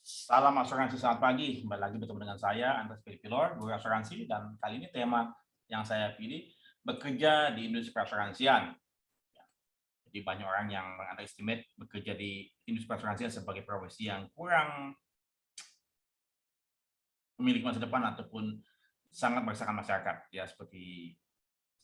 Salam asuransi, selamat pagi. Kembali lagi bertemu dengan saya, Andres Pilipilor, guru asuransi, dan kali ini tema yang saya pilih, bekerja di industri asuransian. Jadi banyak orang yang underestimate bekerja di industri asuransian sebagai profesi yang kurang memiliki masa depan ataupun sangat meresahkan masyarakat. Ya, seperti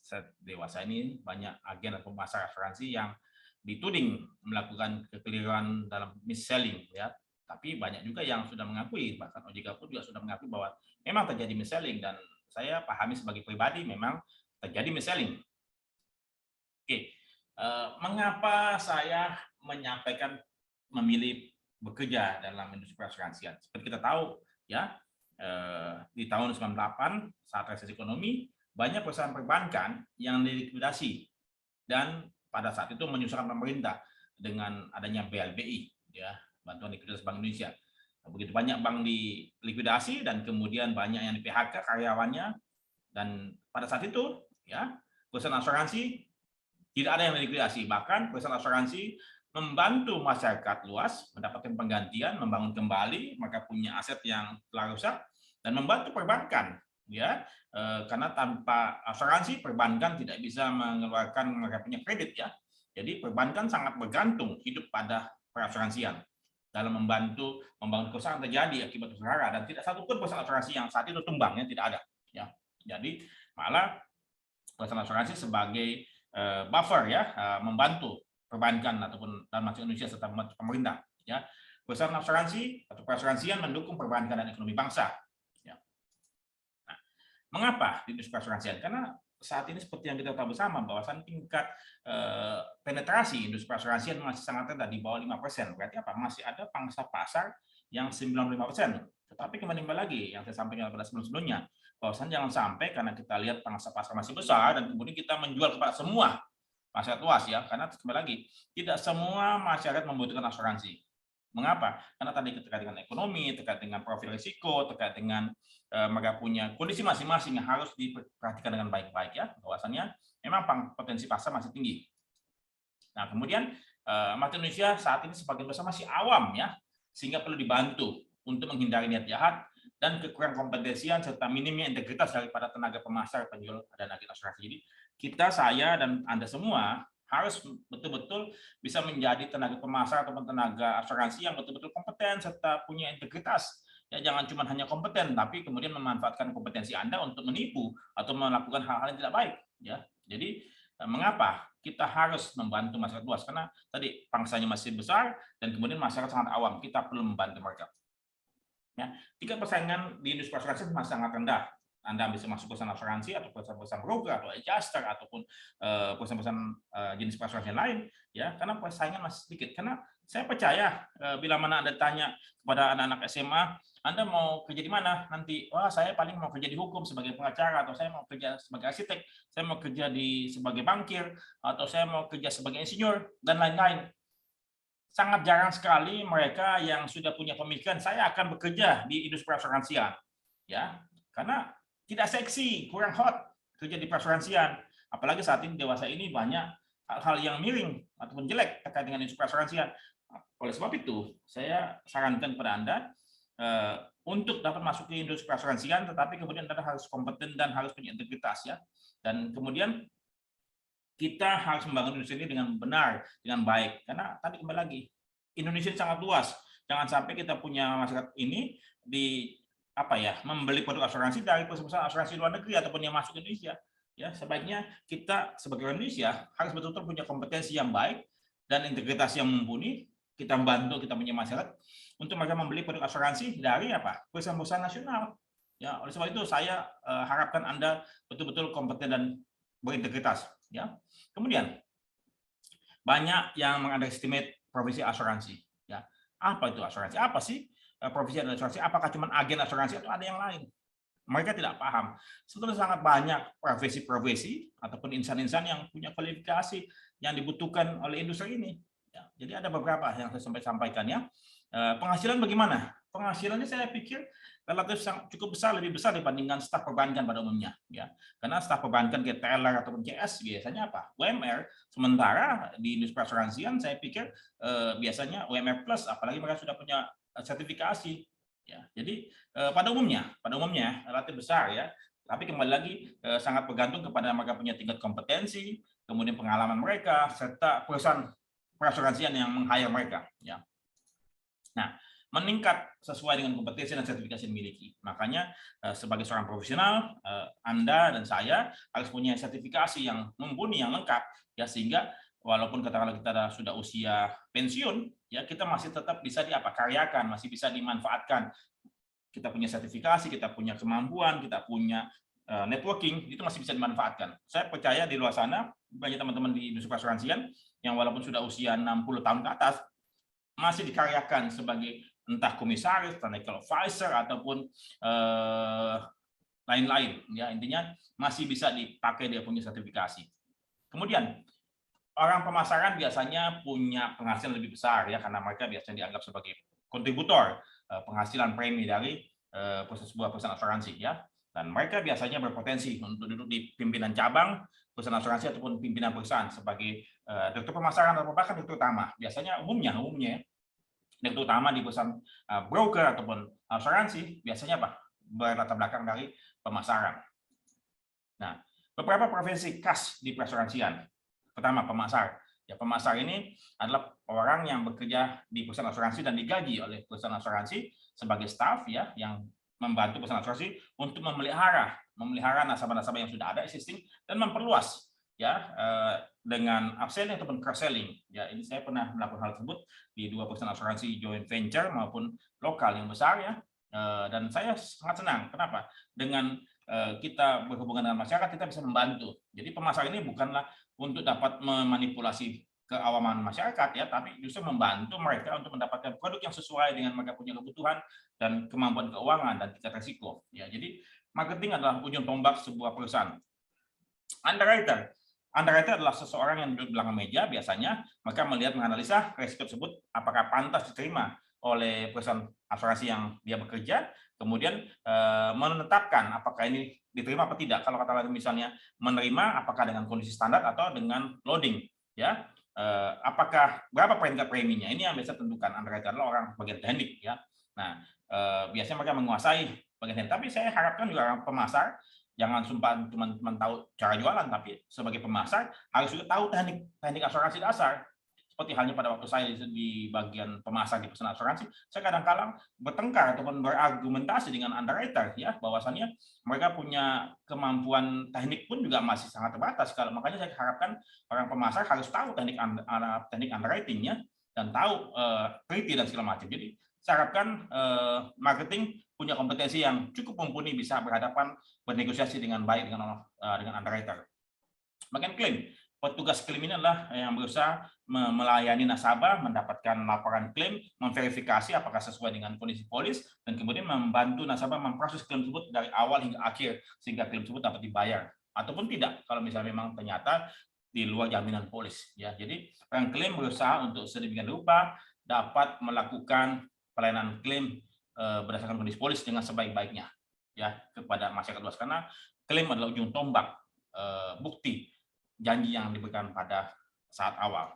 saat dewasa ini banyak agen atau pasar asuransi yang dituding melakukan kekeliruan dalam mis-selling, ya. Tapi banyak juga yang sudah mengakui, bahkan OJK pun juga sudah mengakui bahwa memang terjadi mis-selling, dan saya pahami sebagai pribadi memang terjadi mis-selling. Oke, mengapa saya menyampaikan memilih bekerja dalam industri asuransian? Seperti kita tahu, ya, di tahun 98 saat resesi ekonomi, banyak perusahaan perbankan yang dilikuidasi, dan pada saat itu menyusulkan pemerintah dengan adanya BLBI, ya, bantuan likuiditas Bank Indonesia. Begitu banyak bank dilikuidasi dan kemudian banyak yang di PHK karyawannya, dan pada saat itu, ya, perusahaan asuransi tidak ada yang dilikuidasi, bahkan perusahaan asuransi membantu masyarakat luas mendapatkan penggantian, membangun kembali mereka punya aset yang telah rusak, dan membantu perbankan, ya, karena tanpa asuransi perbankan tidak bisa mengeluarkan mereka punya kredit, ya. Jadi perbankan sangat bergantung hidup pada perasuransian dalam membantu membangun kerusakan terjadi akibat usaha, dan tidak satupun perusahaan asuransi yang saat itu tumbangnya tidak ada, ya. Jadi malah perusahaan asuransi sebagai buffer, ya, membantu perbankan ataupun dalam masyarakat Indonesia serta pemerintah, ya. Perusahaan asuransi atau perasuransian mendukung perbankan dan ekonomi bangsa, ya. Nah, mengapa di industri perasuransian? Karena saat ini seperti yang kita tahu bersama, bahwasan tingkat penetrasi industri perasuransian masih sangat rendah, di bawah 5%. Berarti apa? Masih ada pangsa pasar yang 95%. Tetapi kembali lagi yang saya sampaikan pada sebelum-sebelumnya, bahwasan jangan sampai karena kita lihat pangsa pasar masih besar dan kemudian kita menjual kepada semua masyarakat luas, ya. Karena kembali lagi, tidak semua masyarakat membutuhkan asuransi. Mengapa? Karena tadi terkait dengan ekonomi, terkait dengan profil risiko, terkait dengan mereka punya kondisi masing-masing yang harus diperhatikan dengan baik-baik, ya. Bahwasannya memang potensi pasar masih tinggi. Nah, kemudian masyarakat Indonesia saat ini sebagian besar masih awam, ya, sehingga perlu dibantu untuk menghindari niat jahat dan kekurangan kompetensian serta minimnya integritas daripada tenaga pemasar, penjual, dan agen asuransi. Jadi kita, saya, dan Anda semua harus betul-betul bisa menjadi tenaga pemasar ataupun tenaga asuransi yang betul-betul kompeten serta punya integritas. Ya, jangan cuma hanya kompeten, tapi kemudian memanfaatkan kompetensi Anda untuk menipu atau melakukan hal-hal yang tidak baik, ya. Jadi mengapa kita harus membantu masyarakat luas? Karena tadi pangsanya masih besar dan kemudian masyarakat sangat awam. Kita perlu membantu mereka. Ya, tingkat persaingan di industri asuransi masih sangat rendah. Anda bisa masuk perusahaan asuransi atau perusahaan broker atau adjuster ataupun perusahaan-perusahaan jenis asuransi lain, ya, karena persaingan masih sedikit. Karena saya percaya bila mana Anda tanya kepada anak-anak SMA, Anda mau kerja di mana nanti? Wah, saya paling mau kerja di hukum sebagai pengacara, atau saya mau kerja sebagai arsitek, saya mau kerja sebagai bankir, atau saya mau kerja sebagai insinyur, dan lain-lain. Sangat jarang sekali mereka yang sudah punya pemikiran saya akan bekerja di industri perasuransian, ya, karena tidak seksi, kurang hot kerja di perasuransian. Apalagi saat ini dewasa ini banyak hal-hal yang miring ataupun jelek terkait dengan industri perasuransian. Oleh sebab itu, saya sarankan kepada Anda untuk dapat masuk ke industri perasuransian, tetapi kemudian Anda harus kompeten dan harus punya integritas, ya. Dan kemudian kita harus membangun industri ini dengan benar, dengan baik. Karena tadi kembali lagi, Indonesia sangat luas. Jangan sampai kita punya masyarakat ini membeli produk asuransi dari perusahaan asuransi luar negeri ataupun yang masuk ke Indonesia. Ya, sebaiknya kita sebagai orang Indonesia harus betul-betul punya kompetensi yang baik dan integritas yang mumpuni. Kita membantu kita punya masyarakat untuk mereka membeli produk asuransi dari perusahaan-perusahaan nasional. Ya, oleh sebab itu saya harapkan Anda betul-betul kompeten dan berintegritas, ya. Kemudian banyak yang mengunderestimate profesi asuransi, ya. Apa itu asuransi? Apa sih profesi asuransi? Apakah cuma agen asuransi atau ada yang lain? Mereka tidak paham. Sebetulnya sangat banyak profesi-profesi ataupun insan-insan yang punya kualifikasi yang dibutuhkan oleh industri ini. Ya, jadi ada beberapa yang saya sampaikan, ya. Penghasilan bagaimana? Penghasilannya saya pikir relatif cukup besar, lebih besar dibandingkan staf perbankan pada umumnya, ya. Karena staf perbankan kayak teller ataupun CS biasanya UMR, sementara di industri asuransian saya pikir biasanya UMR plus, apalagi mereka sudah punya sertifikasi. Ya, jadi pada umumnya relatif besar ya. Tapi kembali lagi sangat bergantung kepada mereka punya tingkat kompetensi, kemudian pengalaman mereka, serta perusahaan perasuransian yang meng-hire mereka. Ya. Nah, meningkat sesuai dengan kompetensi dan sertifikasi yang dimiliki. Makanya sebagai seorang profesional, Anda dan saya harus punya sertifikasi yang mumpuni, yang lengkap, ya, sehingga walaupun katakanlah kita sudah usia pensiun, ya kita masih tetap bisa karyakan, masih bisa dimanfaatkan. Kita punya sertifikasi, kita punya kemampuan, kita punya networking, itu masih bisa dimanfaatkan. Saya percaya di luar sana banyak teman-teman di industri perasuransian yang walaupun sudah usia 60 tahun ke atas masih dikaryakan sebagai entah komisaris, technical advisor ataupun lain-lain. Ya, intinya masih bisa dipakai, dia punya sertifikasi. Kemudian orang pemasaran biasanya punya penghasilan lebih besar ya, karena mereka biasanya dianggap sebagai kontributor penghasilan premi dari sebuah perusahaan asuransi ya. Dan mereka biasanya berpotensi untuk duduk di pimpinan cabang perusahaan asuransi ataupun pimpinan perusahaan sebagai direktur pemasaran atau bahkan direktur utama. Biasanya umumnya ya, direktur utama di perusahaan broker ataupun asuransi biasanya berlatar belakang dari pemasaran. Nah, beberapa profesi khas di perasuransian. Pertama, pemasar. Ya, pemasar ini adalah orang yang bekerja di perusahaan asuransi dan digaji oleh perusahaan asuransi sebagai staf ya, yang membantu perusahaan asuransi untuk memelihara nasabah-nasabah yang sudah ada existing dan memperluas ya dengan upselling ataupun cross selling. Ya, ini saya pernah melakukan hal tersebut di 2 perusahaan asuransi joint venture maupun lokal yang besar ya. Dan saya sangat senang. Kenapa? Dengan kita berhubungan dengan masyarakat, kita bisa membantu. Jadi pemasar ini bukanlah untuk dapat memanipulasi keawaman masyarakat ya, tapi justru membantu mereka untuk mendapatkan produk yang sesuai dengan mereka punya kebutuhan dan kemampuan keuangan dan tingkat risiko. Ya, jadi marketing adalah ujung tombak sebuah perusahaan. Underwriter adalah seseorang yang duduk di belakang meja biasanya, maka melihat menganalisa risiko tersebut apakah pantas diterima oleh perusahaan asuransi yang dia bekerja, kemudian menetapkan apakah ini diterima atau tidak. Kalau kata misalnya menerima, apakah dengan kondisi standar atau dengan loading, ya. Apakah berapa peringkat preminya? Ini yang biasa tentukan. Underwriter adalah orang bagian teknik, ya. Nah, biasanya mereka menguasai bagian teknik. Tapi saya harapkan juga orang pemasar jangan sumpah teman-teman tahu cara jualan, tapi sebagai pemasar harus juga tahu teknik asuransi dasar. Seperti halnya pada waktu saya di bagian pemasar di perusahaan asuransi, saya kadang-kadang bertengkar ataupun berargumentasi dengan underwriter ya, bahwasannya mereka punya kemampuan teknik pun juga masih sangat terbatas. Kalau makanya saya harapkan orang pemasar harus tahu teknik underwriting-nya dan tahu treaty dan segala macam. Jadi saya harapkan marketing punya kompetensi yang cukup mumpuni, bisa berhadapan bernegosiasi dengan baik dengan underwriter. Bagian klaim. Petugas klaim ini adalah yang berusaha melayani nasabah, mendapatkan laporan klaim, memverifikasi apakah sesuai dengan kondisi polis, dan kemudian membantu nasabah memproses klaim tersebut dari awal hingga akhir, sehingga klaim tersebut dapat dibayar. Ataupun tidak, kalau misalnya memang ternyata di luar jaminan polis. Ya, jadi orang klaim berusaha untuk sedemikian rupa dapat melakukan pelayanan klaim berdasarkan kondisi polis dengan sebaik-baiknya ya kepada masyarakat luas, karena klaim adalah ujung tombak bukti janji yang diberikan pada saat awal.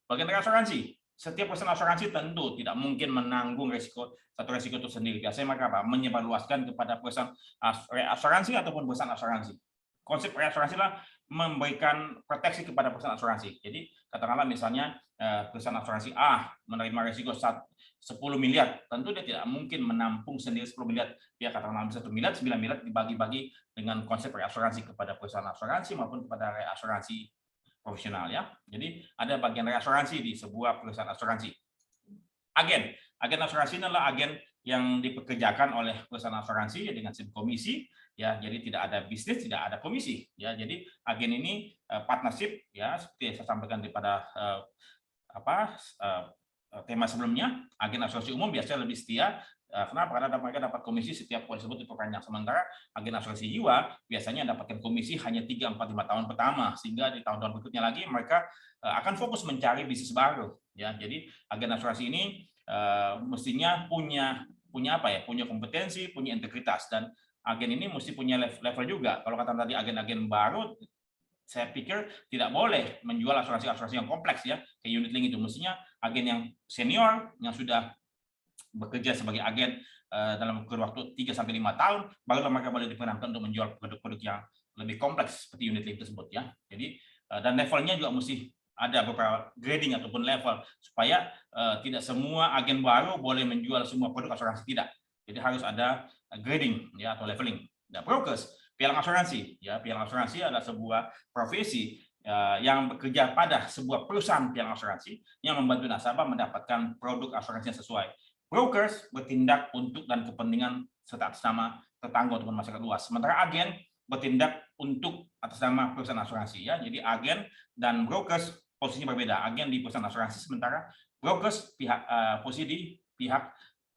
Bagian dari asuransi, setiap perusahaan asuransi tentu tidak mungkin menanggung satu risiko itu sendiri. Biasanya mereka menyebarluaskan kepada perusahaan asuransi ataupun perusahaan asuransi. Konsep reasuransi adalah memberikan proteksi kepada perusahaan asuransi. Jadi katakanlah misalnya perusahaan asuransi A menerima risiko 10 miliar, tentu dia tidak mungkin menampung sendiri 10 miliar. Dia katakanlah 1 miliar, 9 miliar dibagi-bagi dengan konsep reasuransi kepada perusahaan asuransi maupun kepada reasuransi profesional ya. Jadi ada bagian reasuransi di sebuah perusahaan asuransi. Agen asuransi adalah agen yang dipekerjakan oleh perusahaan asuransi dengan sistem komisi ya, jadi tidak ada bisnis, tidak ada komisi ya. Jadi agen ini partnership ya, seperti yang saya sampaikan pada tema sebelumnya. Agen asuransi umum biasanya lebih setia. Kenapa? Karena mereka dapat komisi setiap polis tersebut diperpanjang. Sementara agen asuransi jiwa biasanya dapatkan komisi hanya 3, 4, 5 tahun pertama, sehingga di tahun-tahun berikutnya lagi mereka akan fokus mencari bisnis baru ya. Jadi agen asuransi ini mestinya punya kompetensi, punya integritas, dan agen ini mesti punya level juga. Kalau kata tadi agen-agen baru, saya pikir tidak boleh menjual asuransi yang kompleks ya, kayak unit link itu. Mestinya agen yang senior yang sudah bekerja sebagai agen dalam kurun waktu 3 sampai 5 tahun, barulah mereka boleh diperkenankan untuk menjual produk-produk yang lebih kompleks seperti unit link tersebut ya. Jadi dan levelnya juga mesti ada beberapa grading ataupun level supaya tidak semua agen baru boleh menjual semua produk asuransi, tidak. Jadi harus ada grading ya atau leveling. Nah, brokers, pialang asuransi ya, pialang asuransi adalah sebuah profesi yang bekerja pada sebuah perusahaan pialang asuransi yang membantu nasabah mendapatkan produk asuransi yang sesuai. Brokers bertindak untuk dan kepentingan serta atas nama tetangga ataupun masyarakat luas. Sementara agen bertindak untuk atas nama perusahaan asuransi ya. Jadi agen dan brokers posisinya berbeda. Agen di perusahaan asuransi, sementara brokers posisi di pihak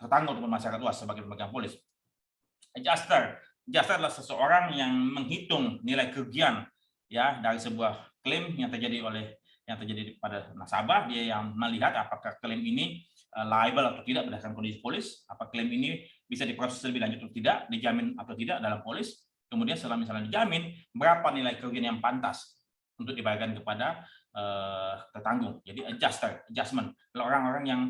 tetangga ataupun masyarakat luas sebagai pemegang polis. Adjuster adalah seseorang yang menghitung nilai kerugian ya dari sebuah klaim yang terjadi pada nasabah. Dia yang melihat apakah klaim ini liable atau tidak berdasarkan kondisi polis, apa klaim ini bisa diproses lebih lanjut atau tidak, dijamin atau tidak dalam polis. Kemudian setelah misalnya dijamin, berapa nilai kerugian yang pantas untuk dibayarkan kepada tertanggung. Jadi adjustment, orang-orang yang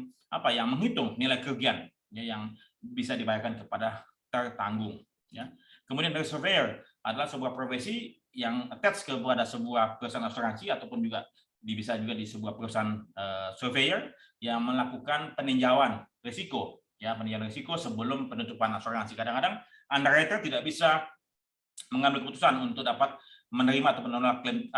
menghitung nilai kerugian ya, yang bisa dibayarkan kepada tertanggung ya. Kemudian dari surveyor adalah sebuah profesi yang attach kepada sebuah perusahaan asuransi ataupun juga bisa juga di sebuah perusahaan surveyor yang melakukan peninjauan risiko ya, peninjauan risiko sebelum penutupan asuransi. Kadang-kadang underwriter tidak bisa mengambil keputusan untuk dapat menerima atau menolak klaim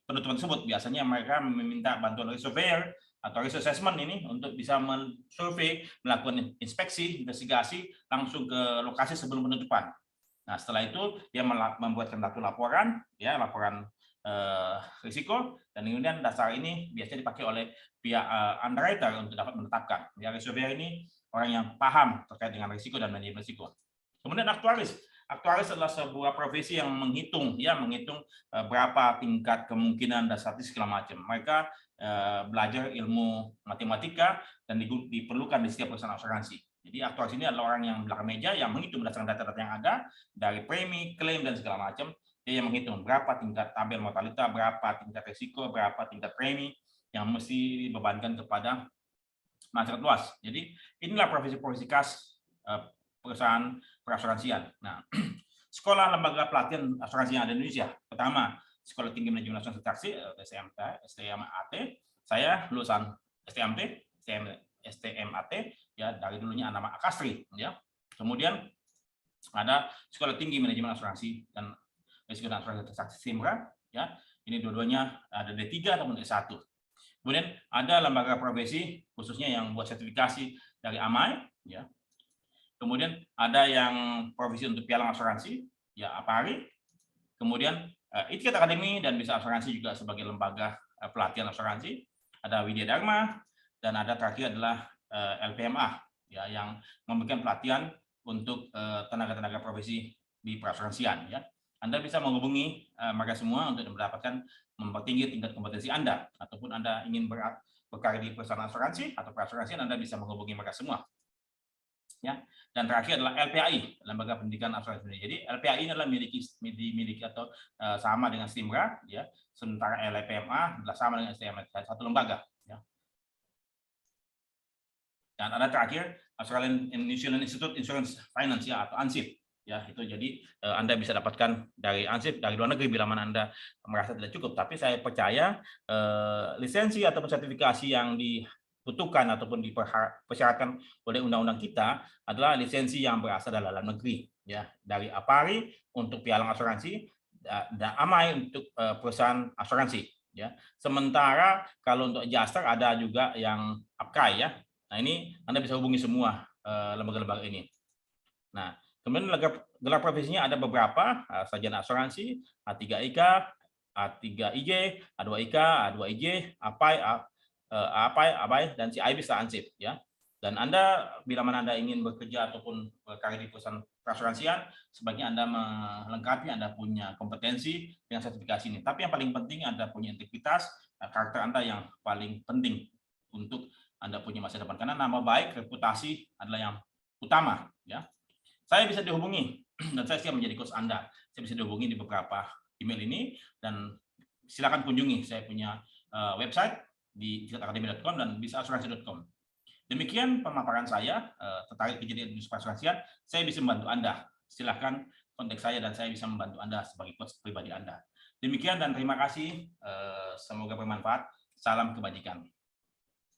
penutupan tersebut. Biasanya mereka meminta bantuan dari surveyor atau risk assessment ini untuk bisa mensurvei, melakukan inspeksi, investigasi langsung ke lokasi sebelum penutupan. Nah, setelah itu dia membuatkan satu laporan, ya laporan risiko, dan kemudian dasar ini biasanya dipakai oleh pihak underwriter untuk dapat menetapkan. Ya, surveyor ini orang yang paham terkait dengan risiko dan manajemen risiko. Kemudian aktuaris. Aktuaris adalah sebuah profesi yang menghitung berapa tingkat kemungkinan dan statistik segala macam. Mereka belajar ilmu matematika dan diperlukan di setiap perusahaan asuransi. Jadi aktuaris ini adalah orang yang belakang meja yang menghitung berdasarkan data-data yang ada dari premi, klaim dan segala macam. Dia yang menghitung berapa tingkat tabel mortalitas, berapa tingkat risiko, berapa tingkat premi yang mesti dibebankan kepada masyarakat luas. Jadi inilah profesi-profesi khas perusahaan perasuransian. Nah, sekolah lembaga pelatihan asuransi yang ada di Indonesia. Pertama, Sekolah Tinggi Manajemen Asuransi Taksi, STMAT. Saya lulusan STMAT ya, dari dulunya nama Akastri ya. Kemudian ada Sekolah Tinggi Manajemen Asuransi dan Risiko dan Asuransi Taksi SIMRA ya. Ini dua-duanya ada D3 ataupun D1. Kemudian ada lembaga profesi khususnya yang buat sertifikasi dari AMAI ya. Kemudian ada yang profesi untuk pialang asuransi, ya APARI. Kemudian Itikat Akademi dan Bisa Asuransi juga sebagai lembaga pelatihan asuransi. Ada Widya Dharma, dan ada terakhir adalah LPMA, ya, yang memberikan pelatihan untuk tenaga-tenaga profesi di perasuransian. Ya. Anda bisa menghubungi mereka semua untuk mendapatkan mempertinggi tingkat kompetensi Anda, ataupun Anda ingin berkarya di perusahaan asuransi atau perasuransian, Anda bisa menghubungi mereka semua. Ya, dan terakhir adalah LPAI, Lembaga Pendidikan Asuransi. Jadi LPAI ini adalah miliki atau sama dengan STIMRA, ya. Sementara LPMA adalah sama dengan STMA, satu lembaga. Ya. Dan ada terakhir Australian New Zealand Institute Insurance Finance ya, atau ANSIF. Ya, itu jadi Anda bisa dapatkan dari ANSIF dari luar negeri bila mana Anda merasa tidak cukup. Tapi saya percaya lisensi ataupun sertifikasi yang dibutuhkan ataupun dipersyaratkan oleh undang-undang kita adalah lisensi yang berasal dari dalam negeri, ya, dari APARI untuk pialang asuransi dan AMAI untuk perusahaan asuransi, ya. Sementara kalau untuk adjuster ada juga yang APKAI, ya. Nah, ini Anda bisa hubungi semua lembaga-lembaga ini. Nah, kemudian gelar profesinya ada beberapa, sarjana asuransi, A3IK, A3IJ, A2IK, A2IJ, APAI, dan CIB serta ANSIF, ya. Dan Anda bila mana Anda ingin bekerja ataupun berkarir di perusahaan perasuransian, sebaiknya Anda melengkapi, Anda punya kompetensi dengan sertifikasi ini. Tapi yang paling penting Anda punya integritas, karakter Anda yang paling penting untuk Anda punya masa depan, karena nama baik, reputasi adalah yang utama, ya. Saya bisa dihubungi dan saya siap menjadi coach Anda. Saya bisa dihubungi di beberapa email ini, dan silakan kunjungi saya punya website di itikat akademi.com dan bisaasuransi.com. Demikian pemaparan saya terkait kejadian industri perasuransian. Saya bisa membantu Anda. Silakan kontak saya dan saya bisa membantu Anda sebagai coach pribadi Anda. Demikian dan terima kasih. Semoga bermanfaat. Salam kebajikan.